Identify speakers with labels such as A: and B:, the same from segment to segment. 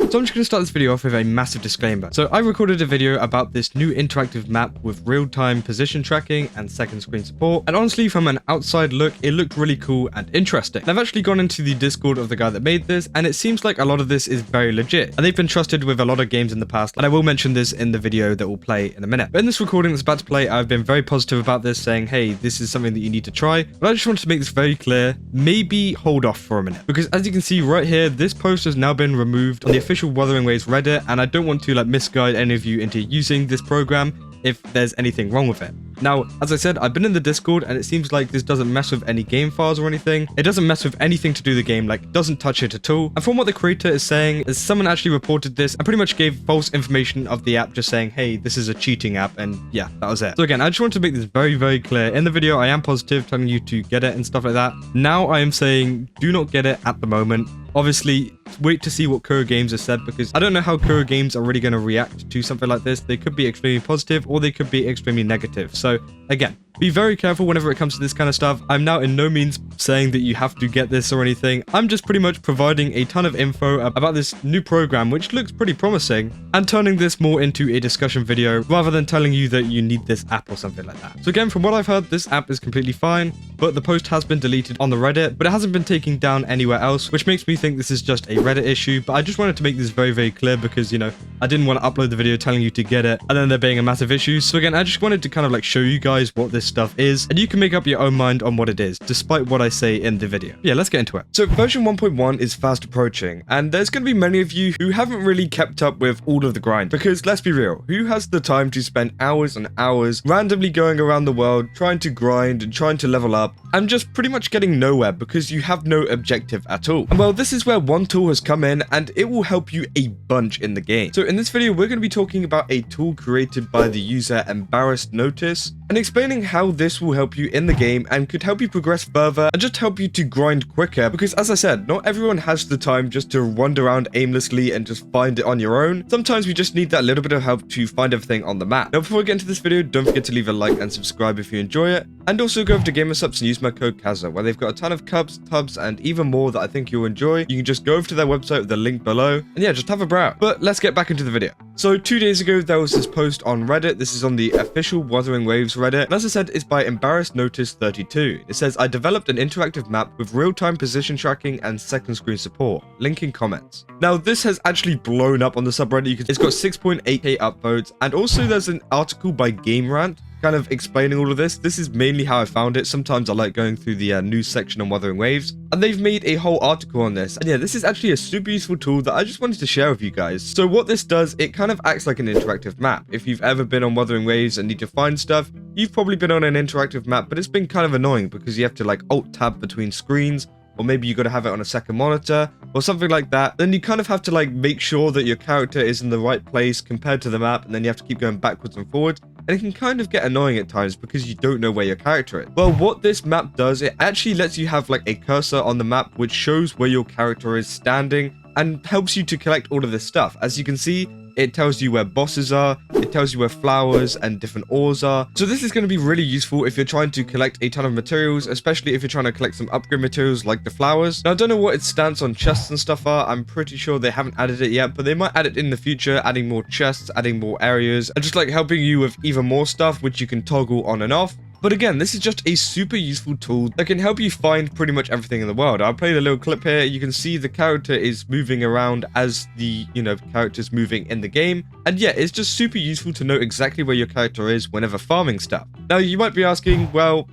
A: So I'm just going to start this video off with a massive disclaimer. So I recorded a video about this new interactive map with real-time position tracking and second screen support, and honestly from an outside look it looked really cool and interesting. And I've actually gone into the Discord of the guy that made this, and it seems like a lot of this is very legit, and they've been trusted with a lot of games in the past, and I will mention this in the video that will play in a minute. But in this recording that's about to play, I've been very positive about this, saying hey, this is something that you need to try, but I just wanted to make this very clear, maybe hold off for a minute, because as you can see right here, this post has now been removed on the official Wuthering Waves Reddit, and I don't want to like misguide any of you into using this program if there's anything wrong with it. Now, as I said, I've been in the Discord and it seems like this doesn't mess with any game files or anything. It doesn't mess with anything to do the game, like doesn't touch it at all. And from what the creator is saying, is someone actually reported this and pretty much gave false information of the app, just saying, hey, this is a cheating app, and yeah, that was it. So again, I just want to make this very, very clear. In the video, I am positive, telling you to get it and stuff like that. Now I am saying, do not get it at the moment. Obviously, wait to see what Kuro Games has said, because I don't know how Kuro Games are really going to react to something like this. They could be extremely positive or they could be extremely negative. So again, be very careful whenever it comes to this kind of stuff. I'm now in no means saying that you have to get this or anything. I'm just pretty much providing a ton of info about this new program, which looks pretty promising, and turning this more into a discussion video rather than telling you that you need this app or something like that. So again, from what I've heard, this app is completely fine, but the post has been deleted on the Reddit, but it hasn't been taken down anywhere else, which makes me think this is just a Reddit issue. But I just wanted to make this very, very clear because, you know, I didn't want to upload the video telling you to get it and then there being a massive issue. So again, I just wanted to kind of like show you guys what this stuff is, and you can make up your own mind on what it is, despite what I say in the video. Yeah, let's get into it. So version 1.1 is fast approaching, and there's going to be many of you who haven't really kept up with all of the grind, because let's be real, who has the time to spend hours and hours randomly going around the world trying to grind and trying to level up and just pretty much getting nowhere because you have no objective at all? And well, this is where one tool has come in, and it will help you a bunch in the game. So in this video, we're going to be talking about a tool created by the user Embarrassed Notice, and explaining how this will help you in the game and could help you progress further and just help you to grind quicker, because as I said, not everyone has the time just to wander around aimlessly and just find it on your own. Sometimes we just need that little bit of help to find everything on the map. Now before we get into this video, don't forget to leave a like and subscribe if you enjoy it, and also go over to GamerSupps and use my code Kaza, where they've got a ton of cubs, tubs, and even more that I think you'll enjoy. You can just go over to their website with the link below, and yeah, just have a browse. But let's get back into the video. So 2 days ago, there was this post on Reddit. This is on the official Wuthering Waves Reddit, and as I said, it's by Embarrassed Notice 32. It says, I developed an interactive map with real-time position tracking and second screen support. Link in comments. Now, this has actually blown up on the subreddit. It's got 6.8k upvotes, and also there's an article by Game Rant kind of explaining all of this. This is mainly how I found it. Sometimes I like going through the news section on Wuthering Waves, and they've made a whole article on this. And yeah, this is actually a super useful tool that I just wanted to share with you guys. So what this does, it kind of acts like an interactive map. If you've ever been on Wuthering Waves and need to find stuff, you've probably been on an interactive map, but it's been kind of annoying because you have to like alt tab between screens, or maybe you got to have it on a second monitor or something like that. Then you kind of have to like make sure that your character is in the right place compared to the map, and then you have to keep going backwards and forwards. And it can kind of get annoying at times because you don't know where your character is. Well, what this map does, it actually lets you have like a cursor on the map which shows where your character is standing and helps you to collect all of this stuff. As you can see, it tells you where bosses are, it tells you where flowers and different ores are. So this is going to be really useful if you're trying to collect a ton of materials, especially if you're trying to collect some upgrade materials like the flowers. Now, I don't know what its stance on chests and stuff are. I'm pretty sure they haven't added it yet, but they might add it in the future, adding more chests, adding more areas, and just like helping you with even more stuff, which you can toggle on and off. But again, this is just a super useful tool that can help you find pretty much everything in the world. I'll play the little clip here. You can see the character is moving around as the, character's moving in the game. And yeah, it's just super useful to know exactly where your character is whenever farming stuff. Now, you might be asking, well,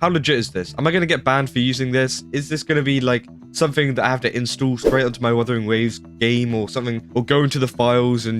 A: how legit is this? Am I going to get banned for using this? Is this going to be like something that I have to install straight onto my Wuthering Waves game or something, or go into the files and,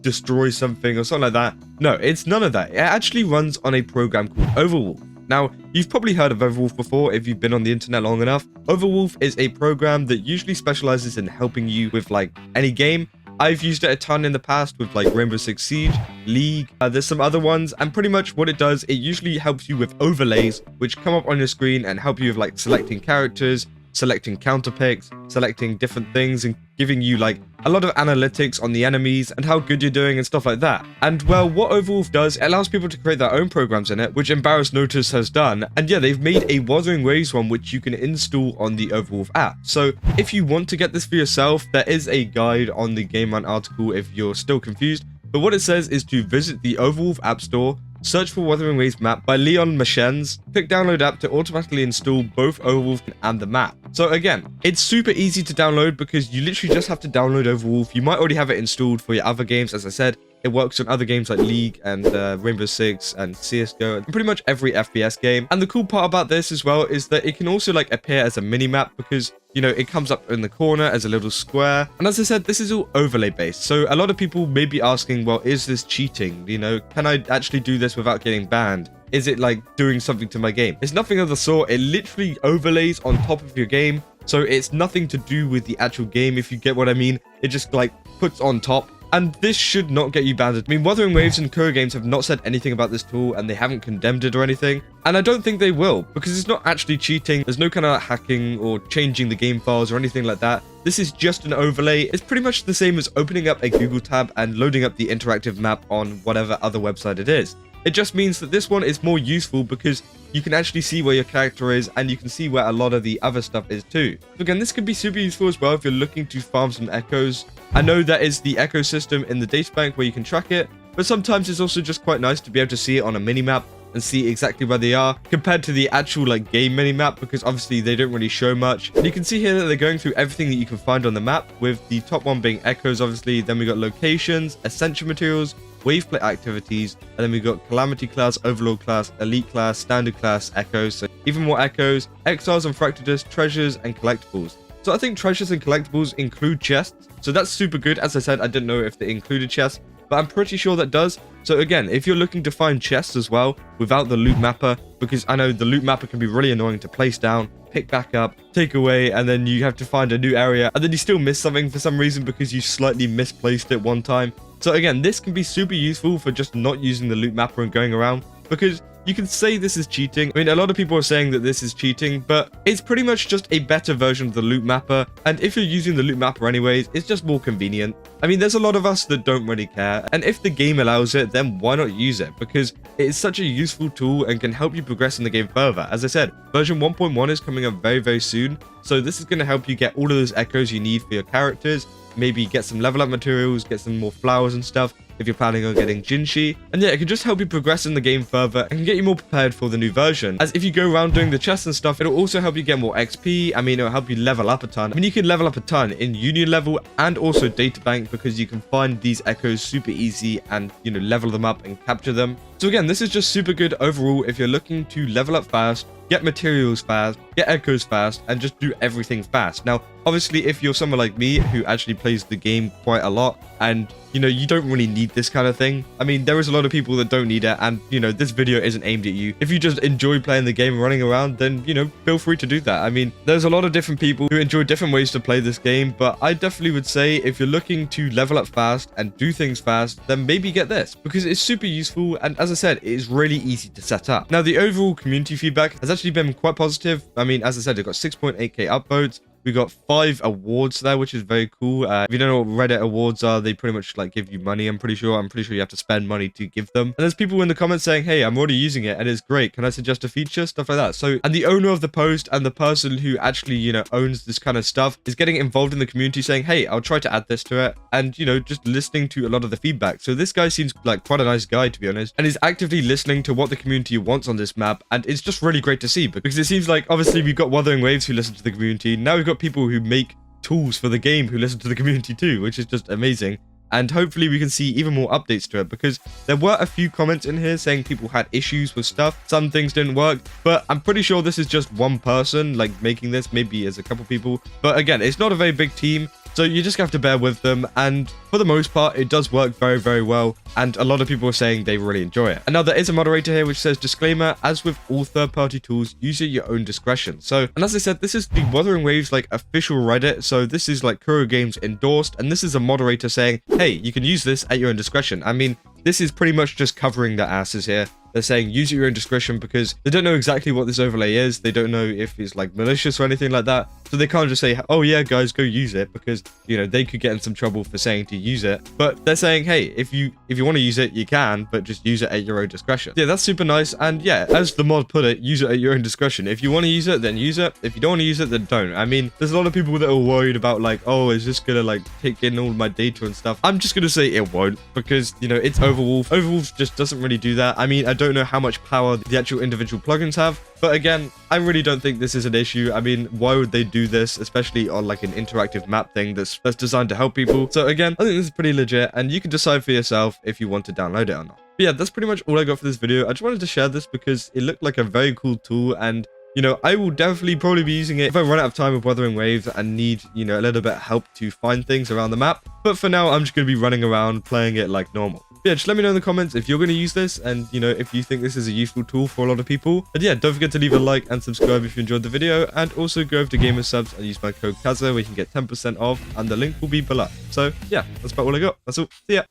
A: destroy something or something like that? No, it's none of that. It actually runs on a program called Overwolf. Now, you've probably heard of Overwolf before if you've been on the internet long enough. Overwolf is a program that usually specializes in helping you with like any game. I've used it a ton in the past with like Rainbow Six Siege, League, there's some other ones, and pretty much what it does, it usually helps you with overlays which come up on your screen and help you with like selecting characters, selecting counter picks, selecting different things, and giving you like a lot of analytics on the enemies and how good you're doing and stuff like that. And well, what Overwolf does, it allows people to create their own programs in it, which Embarrass Notice has done. And yeah, they've made a Wuthering Waves one which you can install on the Overwolf app. So if you want to get this for yourself, there is a guide on the Game Rant article if you're still confused. But what it says is to visit the Overwolf App Store, search for Wuthering Waves map by Leon Machens, click download app to automatically install both Overwolf and the map. So again, it's super easy to download because you literally just have to download Overwolf. You might already have it installed for your other games. As I said, it works on other games like League and Rainbow Six and CSGO and pretty much every FPS game. And the cool part about this as well is that it can also like appear as a mini map because, you know, it comes up in the corner as a little square. And as I said, this is all overlay based. So a lot of people may be asking, well, is this cheating? You know, can I actually do this without getting banned? Is it like doing something to my game? It's nothing of the sort. It literally overlays on top of your game. So it's nothing to do with the actual game, if you get what I mean. It just like puts on top. And this should not get you banned. I mean, Wuthering Waves and Kuro Games have not said anything about this tool and they haven't condemned it or anything. And I don't think they will, because it's not actually cheating. There's no kind of hacking or changing the game files or anything like that. This is just an overlay. It's pretty much the same as opening up a Google tab and loading up the interactive map on whatever other website it is. It just means that this one is more useful because you can actually see where your character is and you can see where a lot of the other stuff is too. So again, this could be super useful as well if you're looking to farm some echoes. I know that is the echo system in the databank where you can track it, but sometimes it's also just quite nice to be able to see it on a mini-map and see exactly where they are compared to the actual like game mini-map, because obviously they don't really show much. And you can see here that they're going through everything that you can find on the map, with the top one being echoes obviously, then we got locations, essential materials, wave play activities, and then we got calamity class, overlord class, elite class, standard class, echoes, so even more echoes, exiles and fractidus, treasures and collectibles. So I think treasures and collectibles include chests, so that's super good. As I said, I didn't know if they included chests, but I'm pretty sure that does. So again, if you're looking to find chests as well without the loot mapper, because I know the loot mapper can be really annoying to place down, pick back up, take away, and then you have to find a new area, and then you still miss something for some reason because you slightly misplaced it one time. So again, this can be super useful for just not using the loot mapper and going around, because you can say this is cheating. I mean, a lot of people are saying that this is cheating, but it's pretty much just a better version of the loot mapper. And if you're using the loot mapper anyways, it's just more convenient. I mean, there's a lot of us that don't really care. And if the game allows it, then why not use it? Because it is such a useful tool and can help you progress in the game further. As I said, version 1.1 is coming up very, very soon. So this is going to help you get all of those echoes you need for your characters. Maybe get some level up materials, get some more flowers and stuff if you're planning on getting Jinshi. And yeah, it can just help you progress in the game further and get you more prepared for the new version. As if you go around doing the chests and stuff, it'll also help you get more XP. I mean, it'll help you level up a ton. I mean, you can level up a ton in Union level and also Databank, because you can find these echoes super easy and, you know, level them up and capture them. So again, this is just super good overall if you're looking to level up fast, get materials fast, get echoes fast, and just do everything fast. Now, obviously, if you're someone like me who actually plays the game quite a lot, and, you know, you don't really need this kind of thing. I mean, there is a lot of people that don't need it, and, you know, this video isn't aimed at you. If you just enjoy playing the game and running around, then, you know, feel free to do that. I mean, there's a lot of different people who enjoy different ways to play this game, but I definitely would say if you're looking to level up fast and do things fast, then maybe get this, because it's super useful, and as I said, it is really easy to set up. Now, the overall community feedback has actually been quite positive. I mean, as I said, it got 6.8k upvotes. We got 5 awards there, which is very cool. If you don't know what Reddit awards are, they pretty much like give you money, I'm pretty sure you have to spend money to give them. And there's people in the comments saying, hey, I'm already using it and it's great. Can I suggest a feature? Stuff like that. So, and the owner of the post and the person who actually, you know, owns this kind of stuff is getting involved in the community saying, hey, I'll try to add this to it. And, you know, just listening to a lot of the feedback. So this guy seems like quite a nice guy, to be honest, and is actively listening to what the community wants on this map. And it's just really great to see, because it seems like obviously we've got Wuthering Waves who listen to the community. Now we've got people who make tools for the game who listen to the community too, which is just amazing. And hopefully we can see even more updates to it, because there were a few comments in here saying people had issues with stuff. Some things didn't work, but I'm pretty sure this is just one person like making this, maybe as a couple people. But again, it's not a very big team, so you just have to bear with them. And for the most part, it does work very, very well. And a lot of people are saying they really enjoy it. And now there is a moderator here which says, disclaimer, as with all third-party tools, use it at your own discretion. So, and as I said, this is the Wuthering Waves like official Reddit. So this is like Kuro Games endorsed, and this is a moderator saying, hey, you can use this at your own discretion. I mean, this is pretty much just covering their asses here. They're saying use at your own discretion because they don't know exactly what this overlay is. They don't know if it's like malicious or anything like that. So they can't just say, oh yeah, guys, go use it, because, you know, they could get in some trouble for saying to use it. But they're saying, hey, if you want to use it, you can, but just use it at your own discretion. Yeah, that's super nice. And yeah, as the mod put it, use it at your own discretion. If you want to use it, then use it. If you don't want to use it, then don't. I mean, there's a lot of people that are worried about like, oh, is this gonna like take in all my data and stuff? I'm just gonna say it won't, because, you know, it's Overwolf. Overwolf just doesn't really do that. I mean, I don't know how much power the actual individual plugins have, but again, I really don't think this is an issue. I mean, why would they do this, especially on like an interactive map thing that's designed to help people? So again, I think this is pretty legit, and you can decide for yourself if you want to download it or not. But yeah, that's pretty much all I got for this video. I just wanted to share this because it looked like a very cool tool, and you know, I will definitely probably be using it if I run out of time with Wuthering Waves and need, you know, a little bit of help to find things around the map. But for now, I'm just going to be running around playing it like normal. But yeah, just let me know in the comments if you're going to use this, and, you know, if you think this is a useful tool for a lot of people. And yeah, don't forget to leave a like and subscribe if you enjoyed the video, and also go over to Gamer Subs and use my code KAZA where you can get 10% off, and the link will be below. So yeah, that's about all I got. That's all. See ya.